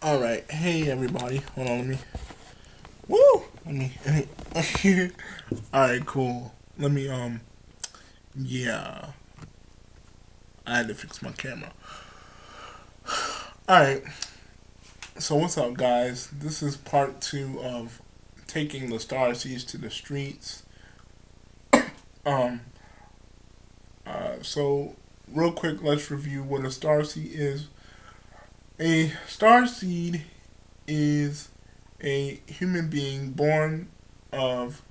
All right, hey everybody. Hold on, let me. Woo! Let me. All right, cool. Let me. Yeah, I had to fix my camera. All right. So what's up, guys? This is part two of taking the Starseeds to the streets. Um. So real quick, let's review what a starseed is. A starseed is a human being born of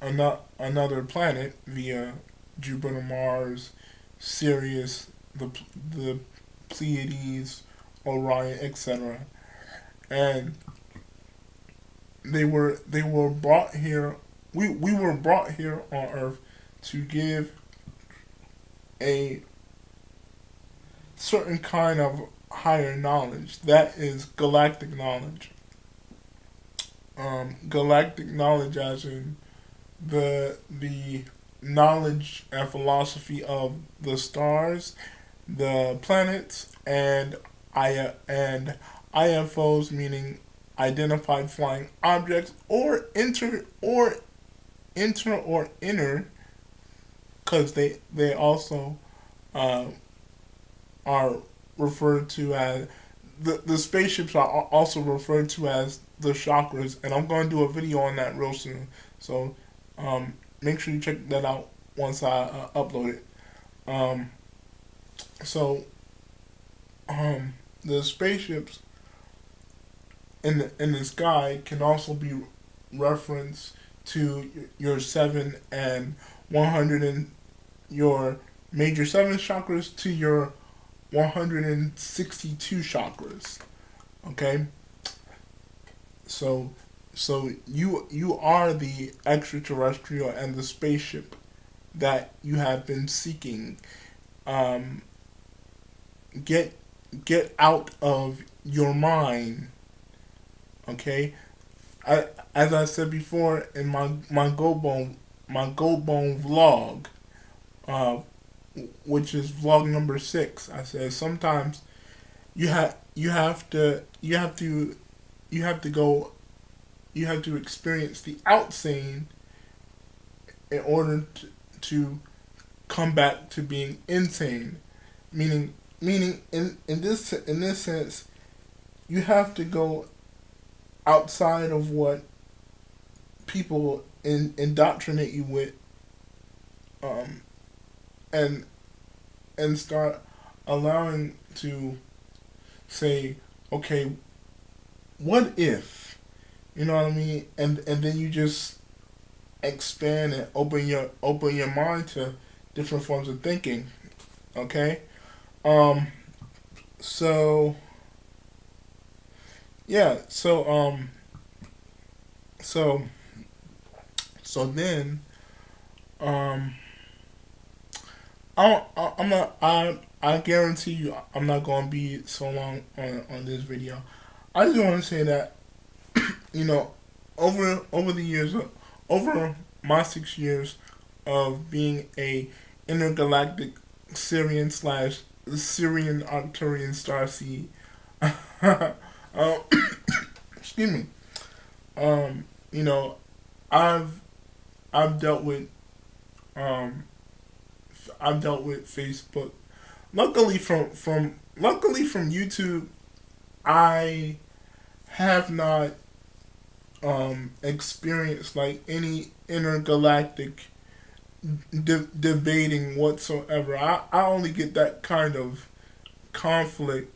another planet via Jupiter, Mars, Sirius, the Pleiades, Orion, etc. And they were brought here. We were brought here on Earth to give a certain kind of higher knowledge. That is galactic knowledge. Galactic knowledge, as in the knowledge and philosophy of the stars, the planets, and IFOs, meaning identified flying objects, or inner, because they also uh, are referred to as the spaceships are also referred to as the chakras, and I'm going to do a video on that real soon. So make sure you check that out once I upload it. Um, so the spaceships in the sky can also be referenced to your 7 and 100 and your major 7 chakras to your 162 chakras. Okay, so you are the extraterrestrial and the spaceship that you have been seeking. Um, get out of your mind. Okay, as I said before in my Go Bone vlog, uh, which is vlog number 6. I said sometimes you have to go you have to experience the outsane in order to come back to being insane. Meaning in this sense, you have to go outside of what people indoctrinate you with, um, and start allowing to say, okay, what if, you know what I mean, and then you just expand and open your mind to different forms of thinking. Okay, um, so yeah, so then um I guarantee you I'm not going to be so long on this video. I just want to say that, you know, over the years, over my 6 years of being a intergalactic Syrian Arcturian starseed, excuse me, you know, I've I've dealt with um I've dealt with Facebook. Luckily from YouTube, I have not experienced like any intergalactic debating whatsoever. I only get that kind of conflict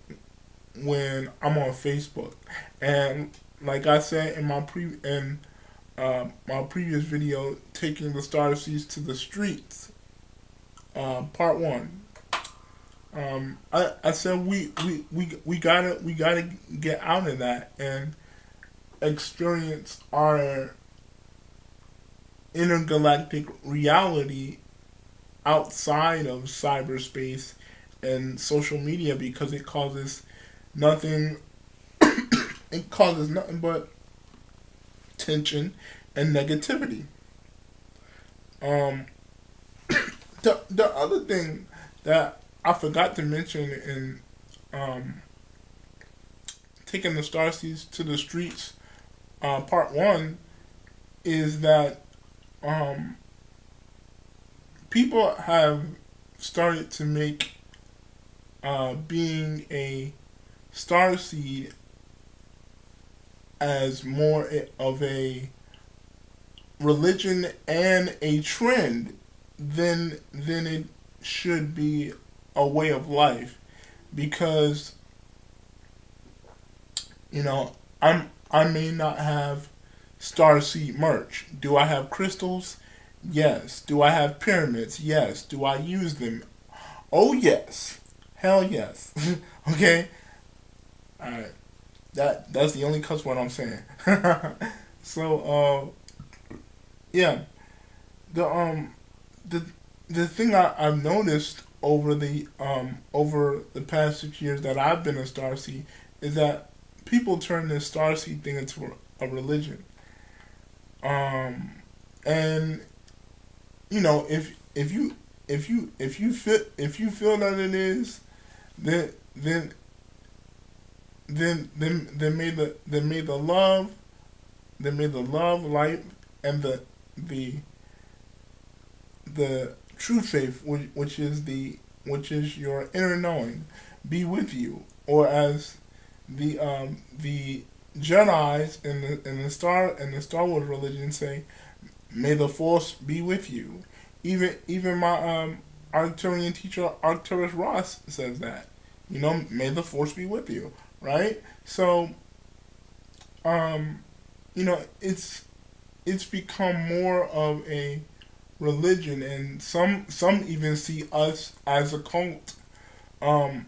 when I'm on Facebook, and like I said in my previous video, taking the Starseeds to the streets, part one. I said we gotta get out of that and experience our intergalactic reality outside of cyberspace and social media, because nothing it causes nothing but tension and negativity. Um, the other thing that I forgot to mention um taking the Starseeds to the streets, part one, is that um, people have started to make being a starseed as more of a religion and a trend than it should be a way of life, because I may not have starseed merch. Do I have crystals? Yes. Do I have pyramids? Yes. Do I use them? Oh yes. Hell yes. Okay. All right. That's the only cuss word I'm saying. So yeah, the the the thing I've noticed over the past 6 years that I've been a starseed is that people turn this starseed thing into a religion. Um, and if you feel that it is, then then then may the love, light, and the the true faith, which is your inner knowing, be with you, or as the Jedi's in the Star Wars religion say, may the Force be with you. Even my Arcturian teacher Arcturus Ross says that. May the Force be with you, right? So um, it's become more of a religion, and some even see us as a cult. Um,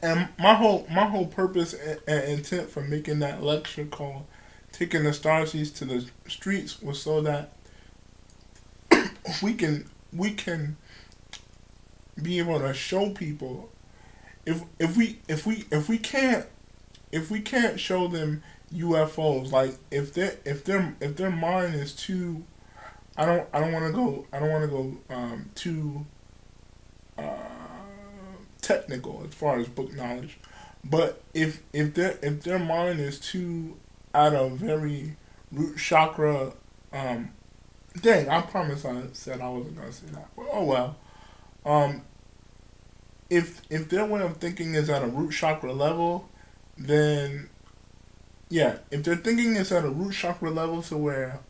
and my whole purpose and intent for making that lecture called "Taking the Starseeds to the Streets" was so that we can be able to show people, if we can't show them UFOs, like if their mind is too, I don't want to go too technical as far as book knowledge, but if their mind is too out of very root chakra, um, dang, I promise I said I wasn't gonna say that, but oh well. Um, if their way of thinking is at a root chakra level, then yeah, if their thinking is at a root chakra level to where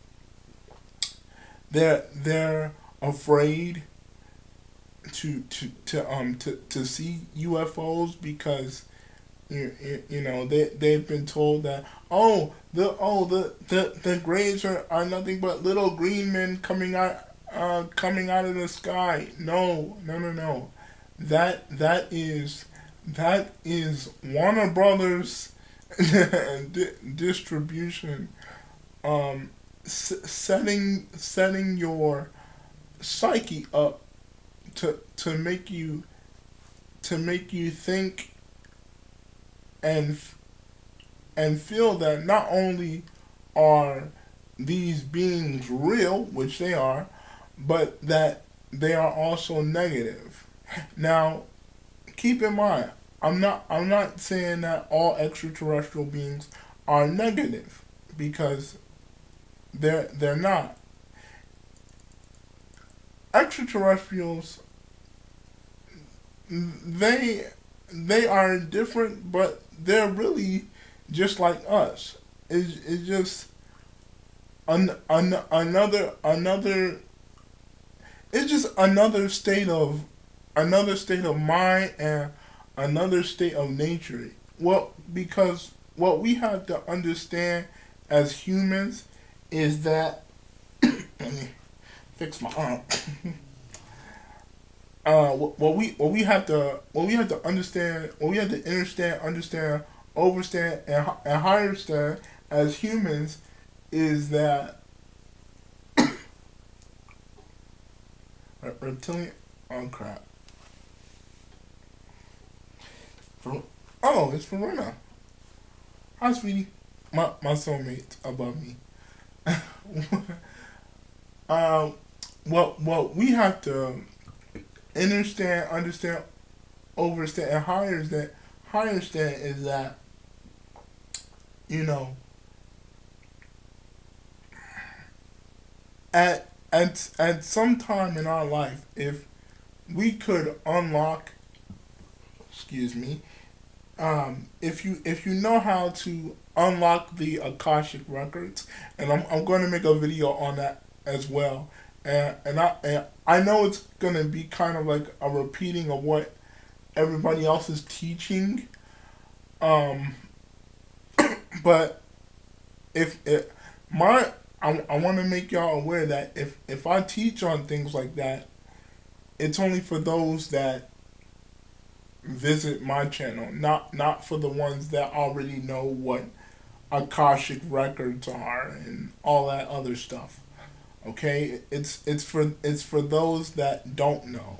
they're afraid to see UFOs because they've been told that, the grays are nothing but little green men coming out of the sky. No, no, no, no. That is Warner Brothers distribution, setting your psyche up to make you think and and feel that not only are these beings real, which they are, but that they are also negative. Now, keep in mind, I'm not saying that all extraterrestrial beings are negative, because they're not. Extraterrestrials, they they are different, but they're really just like us. It's just another. It's just another state of mind and another state of nature. Well, because what we have to understand as humans is that let me fix my arm. What we have to understand, overstand, and higher stand as humans is that reptilian. Oh crap! For, oh, it's Verona. Hi, sweetie. My soulmate above me. um, what we have to understand, overstand, and higher is that how I understand is that, you know, at some time in our life, if we could unlock, excuse me, if you know how to unlock the Akashic records, and I'm going to make a video on that as well, and I know it's going to be kind of like a repeating of what everybody else is teaching, um, but if it, my I want to make y'all aware that if I teach on things like that, it's only for those that visit my channel, not for the ones that already know what Akashic records are and all that other stuff. Okay, it's for those that don't know.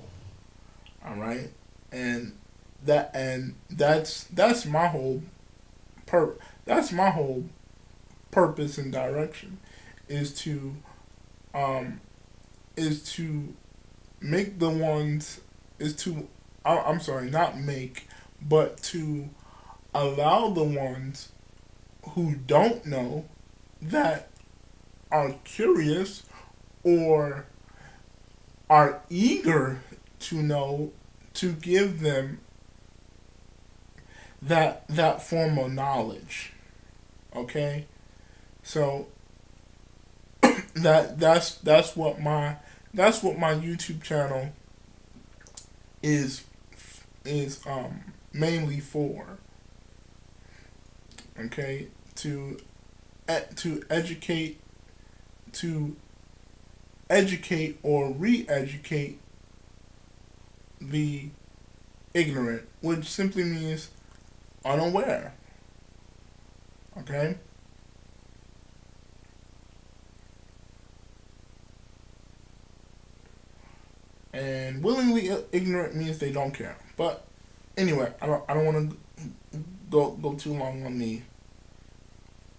All right, and that's my whole that's my whole purpose and direction is to um is to make the ones is to I'm sorry, not make, but to allow the ones who don't know, that are curious or are eager to know, to give them that form of knowledge. Okay, so that's what my YouTube channel is mainly for. Okay, to educate to educate or re-educate the ignorant, which simply means unaware. Okay, and willingly ignorant means they don't care. But anyway, I don't want to go too long on the,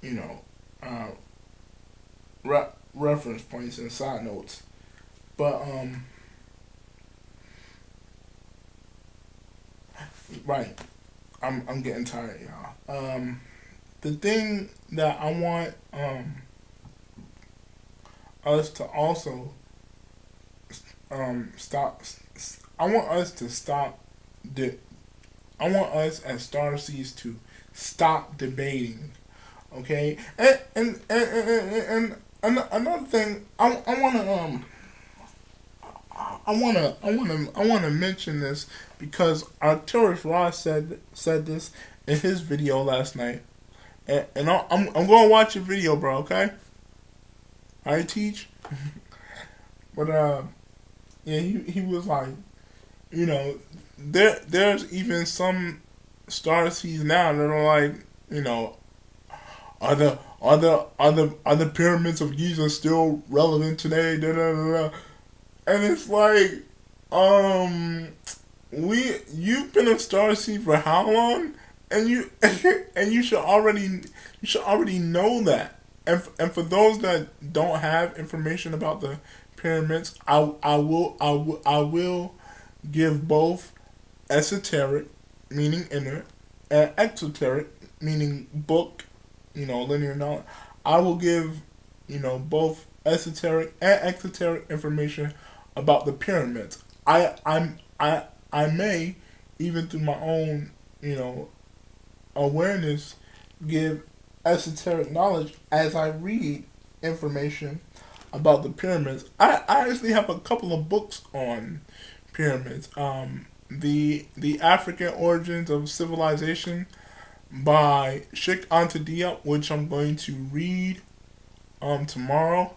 you know, uh, reference points and side notes. But right, I'm getting tired, y'all. The thing that I want us to also stop. I want us to stop. I want us as Starseeds to stop debating. Okay, and another thing, I want to I want to mention this because Arcturus Ross said this in his video last night, and I'm going to watch your video, bro. Okay, I teach, but yeah, he was like, you know, there's even some Starseeds now that are like, you know, are the pyramids of Giza still relevant today? Da, da, da, da. And it's like, um, you've been a Starseed for how long? And you and you should already know that. And for those that don't have information about the pyramids, I will give both esoteric, meaning inner, and exoteric, meaning book, you know, linear knowledge. I will give, you know, both esoteric and exoteric information about the pyramids. I may, even through my own, you know, awareness, give esoteric knowledge as I read information about the pyramids. I actually have a couple of books on pyramids. The African Origins of Civilization by Sheikh Anta Diop, which I'm going to read tomorrow.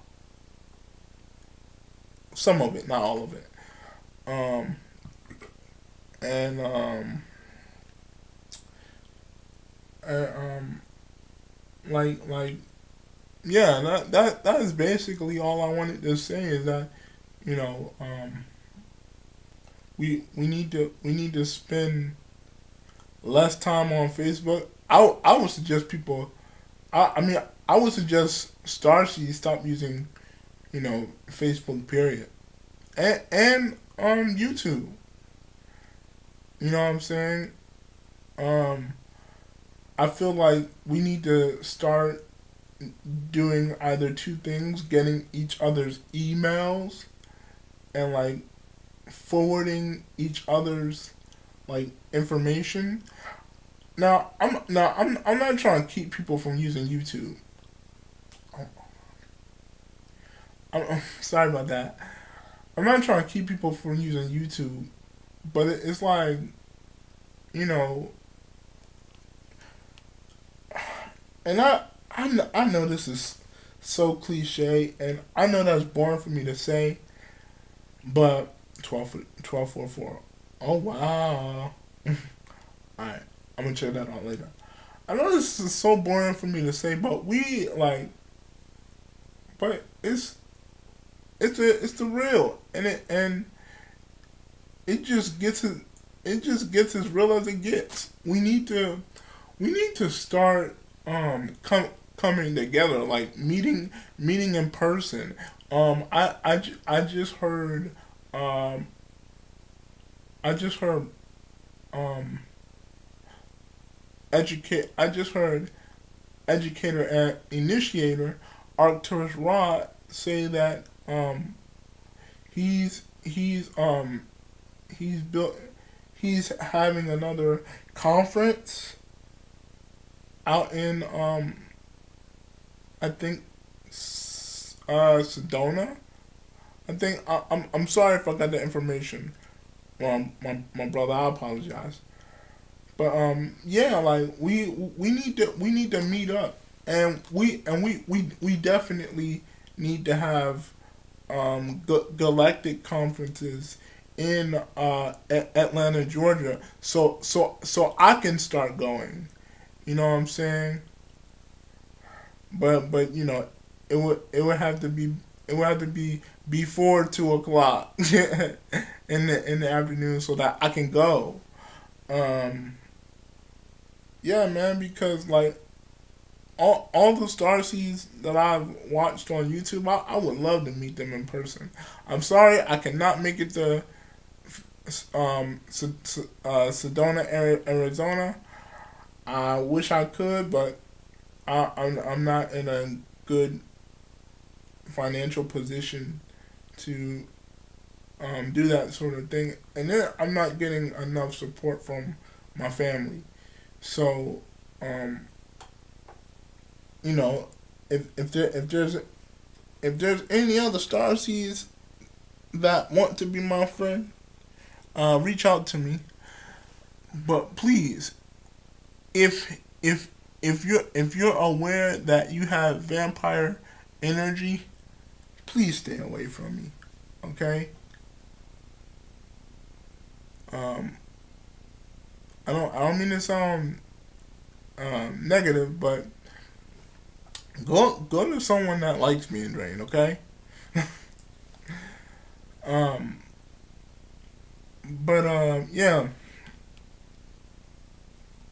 Some of it, not all of it. Um, and and, like yeah, that is basically all I wanted to say. Is that, you know, we need to spend less time on Facebook. I would suggest people. I mean, I would suggest Starseed stop using, you know, Facebook, period, and YouTube. You know what I'm saying? Um, I feel like we need to start doing either two things: getting each other's emails and like forwarding each other's like information. I'm not trying to keep people from using YouTube. I'm sorry about that. I'm not trying to keep people from using YouTube, but it's like, you know, and I know this is so cliche, and I know that's boring for me to say, but 1244. Oh wow! All right, I'm gonna check that out later. I know this is so boring for me to say, but but it's the real, and it just gets it just gets as real as it gets. We need to start coming together, like meeting in person. I just heard um I just heard um I just heard educator and initiator Arcturus Rod say that he's he's built he's having another conference out in I think Sedona. I think I'm sorry if I got the information wrong, my brother. I apologize. But yeah, like we need to meet up, and we definitely need to have galactic conferences in Atlanta, Georgia, so I can start going. You know what I'm saying? But it would have to be before 2 o'clock in the afternoon so that I can go. Um, yeah, man, because like all the Starseeds that I've watched on YouTube, I would love to meet them in person. I'm sorry I cannot make it to Sedona, Arizona. I wish I could, but I'm not in a good financial position to do that sort of thing, and then I'm not getting enough support from my family. So, um, you know, if there's any other Starseeds that want to be my friend, reach out to me. But please, if if you're aware that you have vampire energy, please stay away from me. Okay. Um, I don't mean to sound negative, but go to someone that likes me and Drain. Okay. Um, but yeah,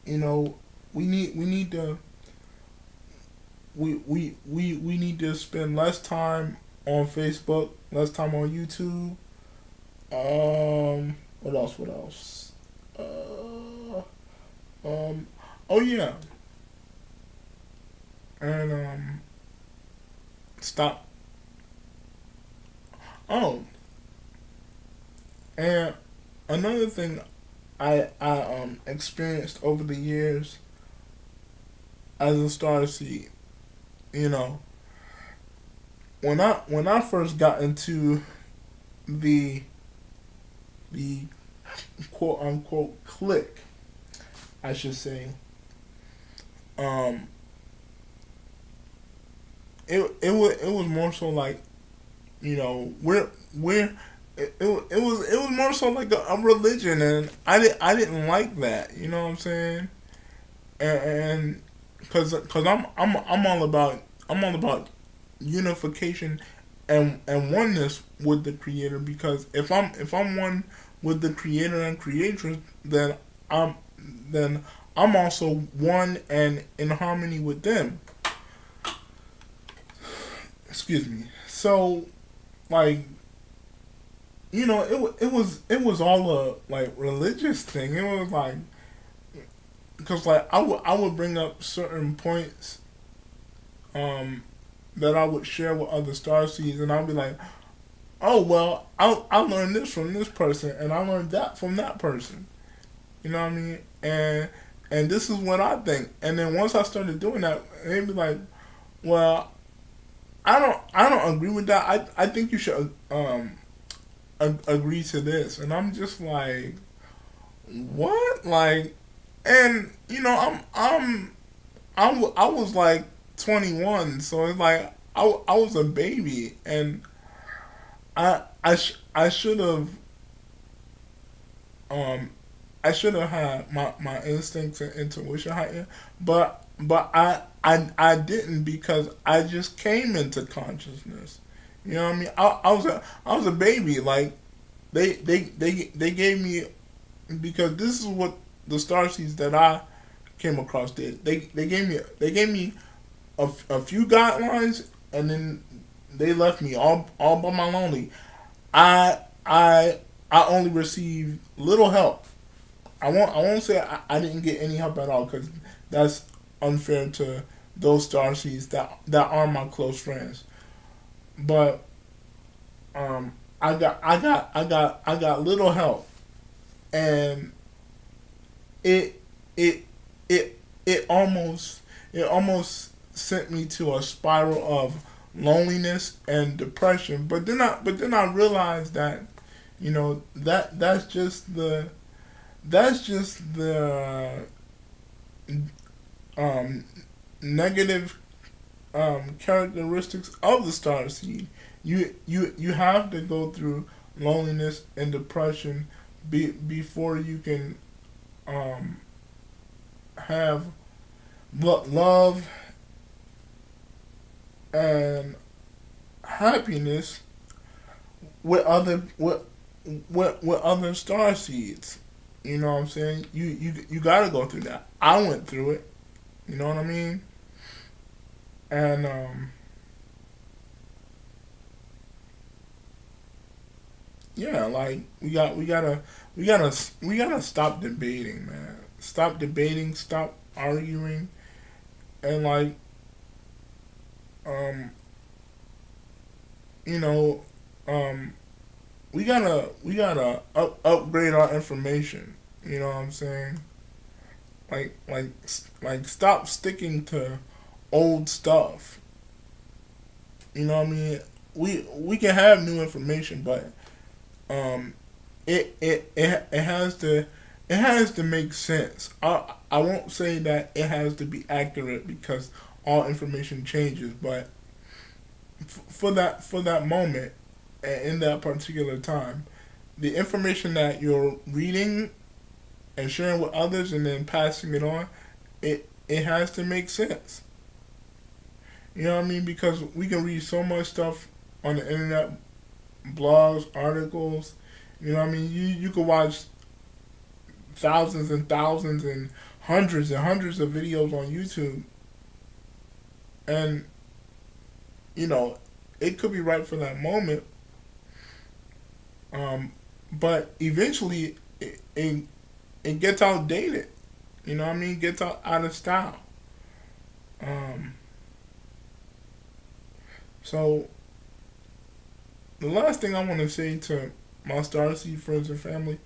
you know, we need to we need to spend less time on Facebook, less time on YouTube. What else? What else? Um, oh yeah, and stop. Oh, and another thing I experienced over the years as a star seed, you know, when I first got into the the quote unquote click, I should say, um, it was more so like, you know, we're it was more so like a religion, and I didn't like that. You know what I'm saying? And cause I'm all about unification and oneness with the creator, because if I'm one with the creator and creatress, I'm then I'm also one and in harmony with them. Excuse me. So like, you know, it was all a like religious thing. It was like because like I would bring up certain points um that I would share with other starseeds, and I'll be like, oh well, I learned this from this person, and I learned that from that person. You know what I mean? And this is what I think. And then once I started doing that, they'd be like, well, I don't agree with that. I think you should agree to this. And I'm just like, what? Like, and you know, I was like 21, so it's like I was a baby, and I should have um I should have had my instincts and intuition heightened, but I didn't, because I just came into consciousness. You know what I mean? I was a baby. Like they gave me, because this is what the starseeds that I came across did. They gave me a few guidelines, and then they left me all by my lonely. I I I only received little help. I won't say I didn't get any help at all, because that's unfair to those starseeds that are my close friends. But I got little help, and it it it it almost sent me to a spiral of loneliness and depression. But then I realized that, that's just the um, negative characteristics of the star seed. You have to go through loneliness and depression before you can um, have love and happiness with other star seeds. You know what I'm saying? You gotta go through that. I went through it. You know what I mean? And yeah, like we gotta stop debating, man. Stop debating. Stop arguing. And like um you know um we gotta upgrade our information. You know what I'm saying? Like stop sticking to old stuff. You know what I mean? We can have new information, but um, it has to make sense. I won't say that it has to be accurate, because all information changes, but for that moment, in that particular time, the information that you're reading and sharing with others and then passing it on, it has to make sense. You know what I mean? Because we can read so much stuff on the internet, blogs, articles. You know what I mean? You can watch thousands and thousands and hundreds of videos on YouTube, and you know it could be right for that moment, um, but eventually it gets outdated. You know what I mean? It gets out of style. Um, so the last thing I want to say to my Starseed friends and family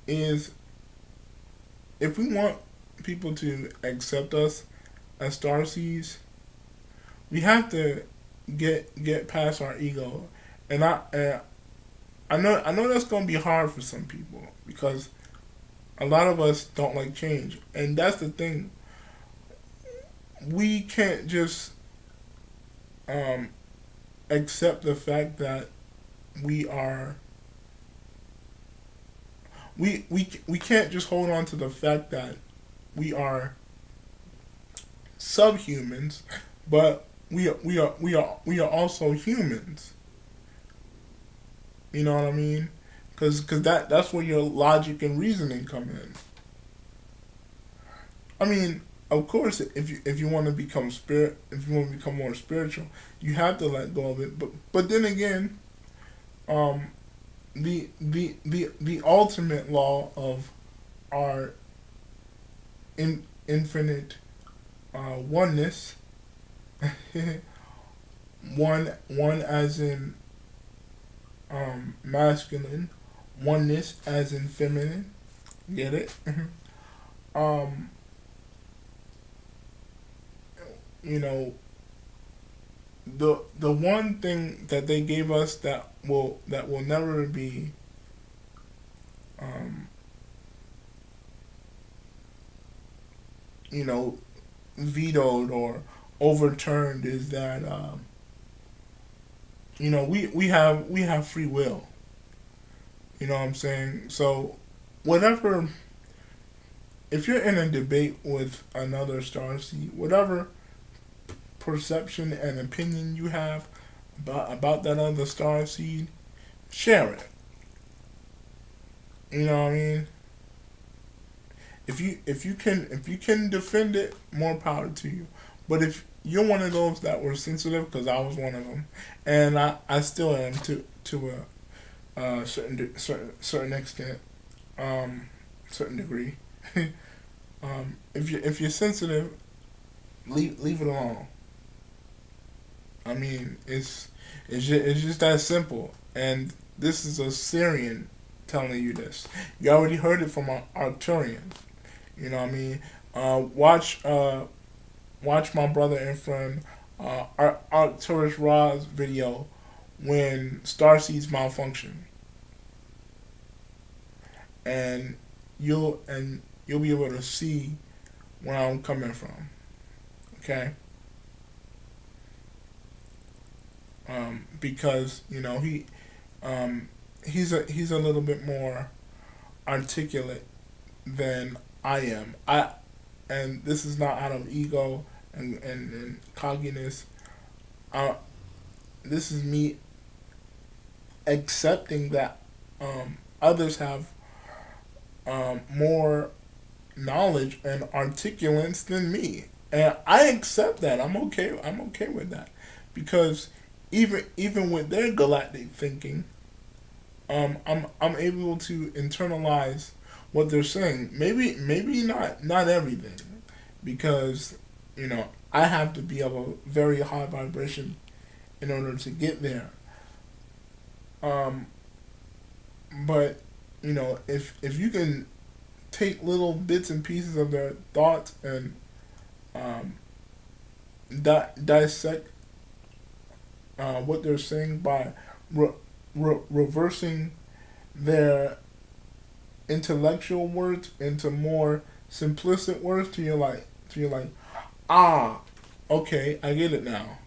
is, if we want people to accept us as Starseeds, we have to get past our ego. And I know that's gonna be hard for some people, because a lot of us don't like change, and that's the thing. We can't just um, accept the fact that we are we can't just hold on to the fact that we are subhumans, but we are also humans. You know what I mean? Because that's where your logic and reasoning come in. I mean, of course, if you want to become if you want to become more spiritual, you have to let go of it. But then again, um, the ultimate law of our infinite oneness. One as in masculine, oneness as in feminine. Get it? um, you know, the one thing that they gave us that will never be um, you know, vetoed or overturned is that we have free will. You know what I'm saying? So whatever, if you're in a debate with another starseed, whatever perception and opinion you have about that other starseed, share it. You know what I mean? If you can defend it, more power to you. But if you're one of those that were sensitive, because I was one of them, and I still am to a certain extent, certain degree. If you're sensitive, leave it alone. I mean, it's just that simple. And this is a Syrian telling you this. You already heard it from an Arcturian. You know what I mean? Watch my brother and friend Arcturus Ra's video when Starseeds malfunction, and you'll be able to see where I'm coming from. Okay. Because he's a little bit more articulate than I am. And this is not out of ego and cockiness. Uh, this is me accepting that others have more knowledge and articulence than me, and I accept that. I'm okay. I'm okay with that, because even with their galactic thinking, I'm able to internalize what they're saying. Maybe not everything, because I have to be of a very high vibration in order to get there. Um, but if you can take little bits and pieces of their thoughts and um, dissect what they're saying by re- reversing their intellectual words into more simplistic words, to you're like, ah, okay, I get it now.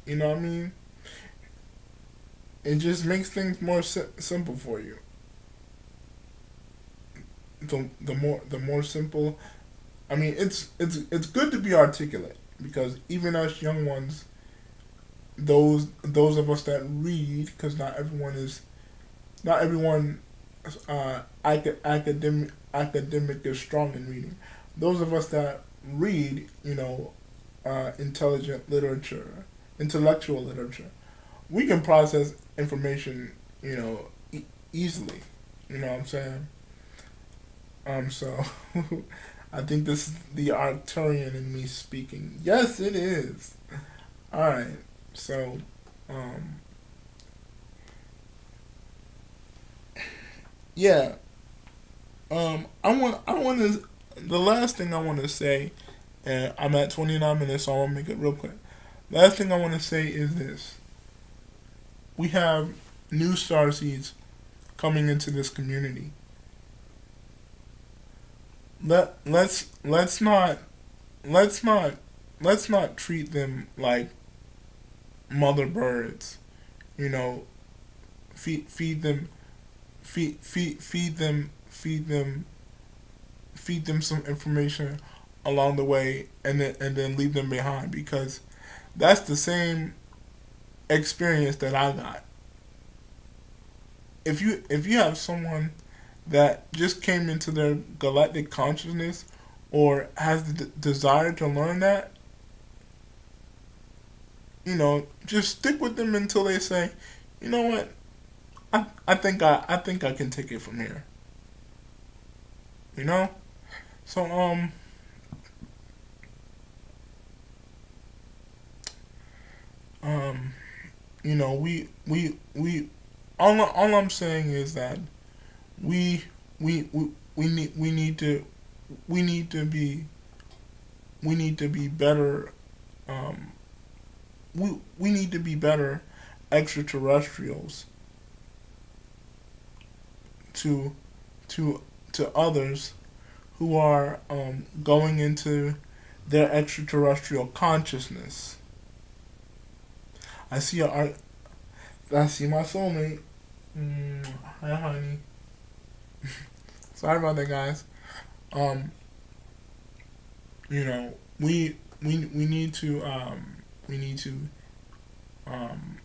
You know what I mean? It just makes things more simple for you. The more simple. I mean, it's good to be articulate, because even us young ones, those of us that read, because not everyone academic is strong in reading. Those of us that read, intelligent literature, intellectual literature, we can process information, easily. You know what I'm saying? So I think this is the Arcturian in me speaking. Yes, it is. All right. So, um, yeah. I want to. The last thing I want to say, and I'm at 29 minutes, so I want to make it real quick. Last thing I want to say is this: we have new starseeds coming into this community. Let's not let's not let's not treat them like mother birds. You know, feed them feed them some information along the way, and then leave them behind, because that's the same experience that I got. If you have someone that just came into their galactic consciousness, or has the desire to learn that, just stick with them until they say, you know what, I think I can take it from here. You know? So um, you know, we all I'm saying is that we we need to be we need to be better. Um, we need to be better extraterrestrials to to to others who are going into their extraterrestrial consciousness. I see a, I see my soulmate. Hi, honey. Sorry about that, guys. Um, you know, we need to we need to um,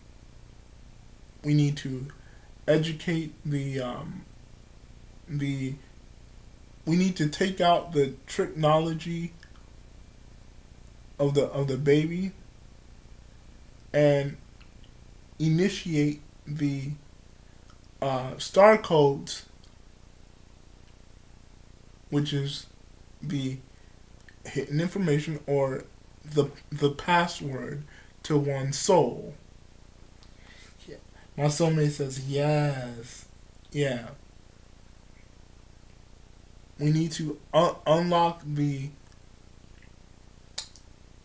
we need to educate the we need to take out the technology of the baby and initiate the star codes, which is the hidden information or the password to one's soul. Yeah. My soulmate says yes. Yeah. We need to unlock the.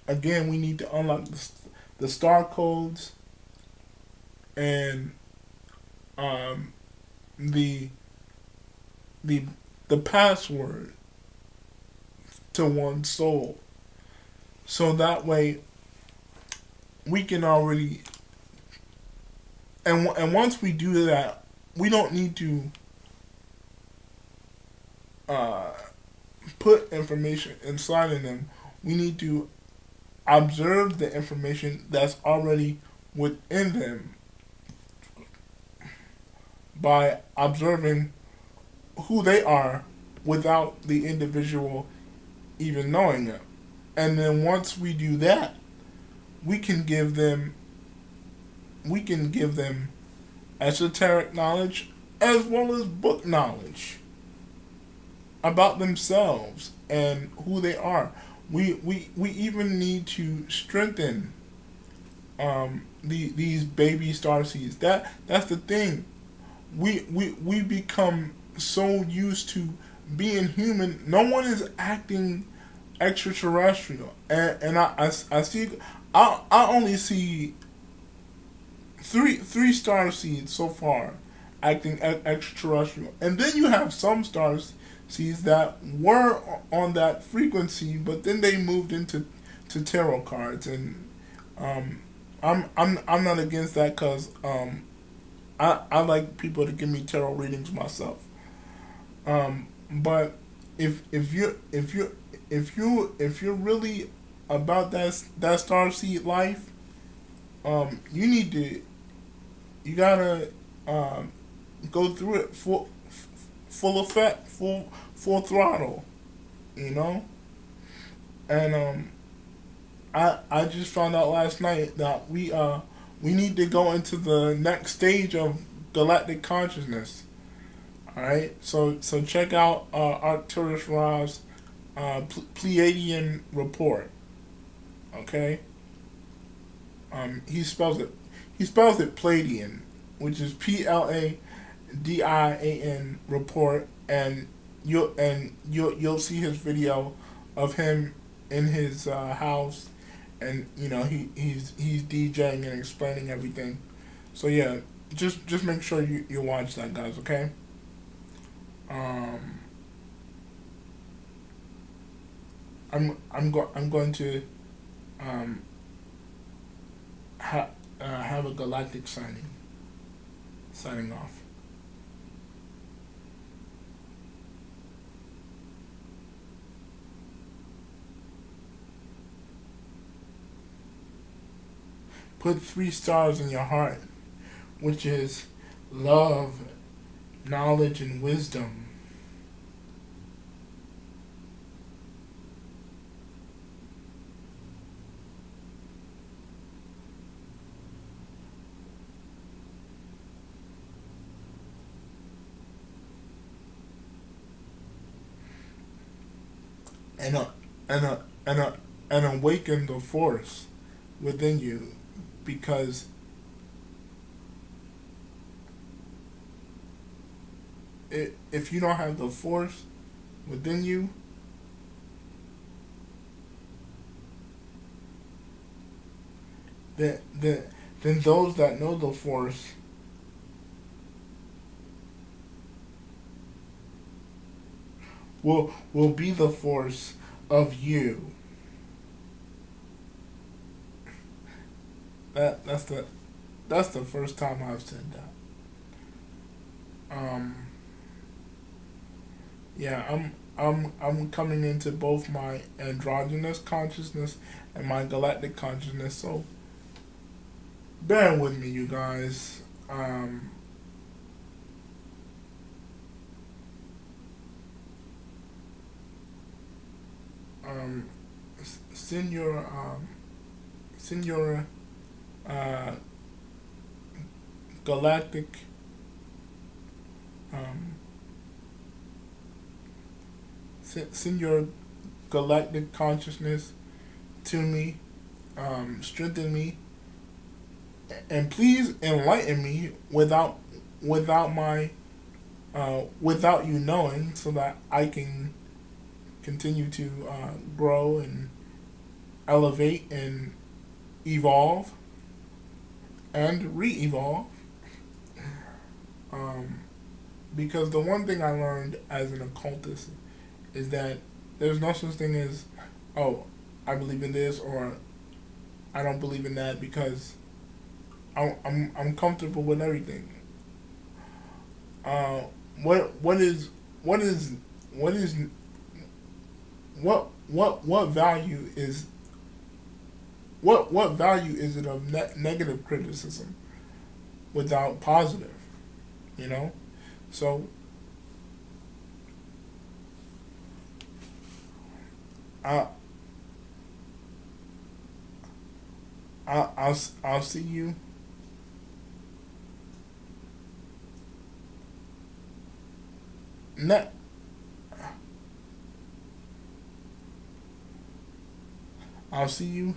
Again, we need to unlock the star codes and um, the the the password to one's soul, so that way we can already and once we do that, we don't need to uh, put information inside of them. We need to observe the information that's already within them by observing who they are without the individual even knowing them. And then once we do that, we can give them we can give them esoteric knowledge as well as book knowledge about themselves and who they are. We even need to strengthen these baby starseeds. That's the thing. We become so used to being human. No one is acting extraterrestrial, and I see I only see three star seeds so far acting extraterrestrial, and then you have some stars seeds that were on that frequency, but then they moved into to tarot cards, and um, I'm not against that because I like people to give me tarot readings myself. But if you're really about that star seed life, you need to you gotta um, go through it full effect, full throttle, you know. And I just found out last night that we need to go into the next stage of galactic consciousness. All right, so check out Arcturus Ra's Pleiadian report. Okay, he spells it Pleiadian, which is Pladian report, and you'll see his video of him in his house, and you know he's DJing and explaining everything. So yeah, just make sure you watch that, guys. Okay. Um, I'm going to um, have a galactic signing off. Put 3 stars in your heart, which is love, knowledge, and wisdom. And and and awaken the force within you. because if you don't have the force within you, then then those that know the force will be the force of you. That's the first time I've said that. Yeah, I'm coming into both my androgynous consciousness and my galactic consciousness. So bear with me, you guys. Um, send your send your uh, galactic um, send your galactic consciousness to me, strengthen me, and please enlighten me without my without you knowing, so that I can continue to grow and elevate and evolve and re-evolve. Um, because the one thing I learned as an occultist is that there's no such thing as, oh, I believe in this or I don't believe in that, because I'm comfortable with everything. Uh, what is what is what is what value is what value is it of negative criticism without positive? You know, so I I'll see you. Ne- I'll see you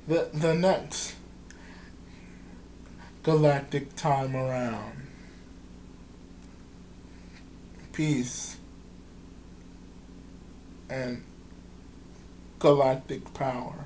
the next galactic time around. Peace and galactic power.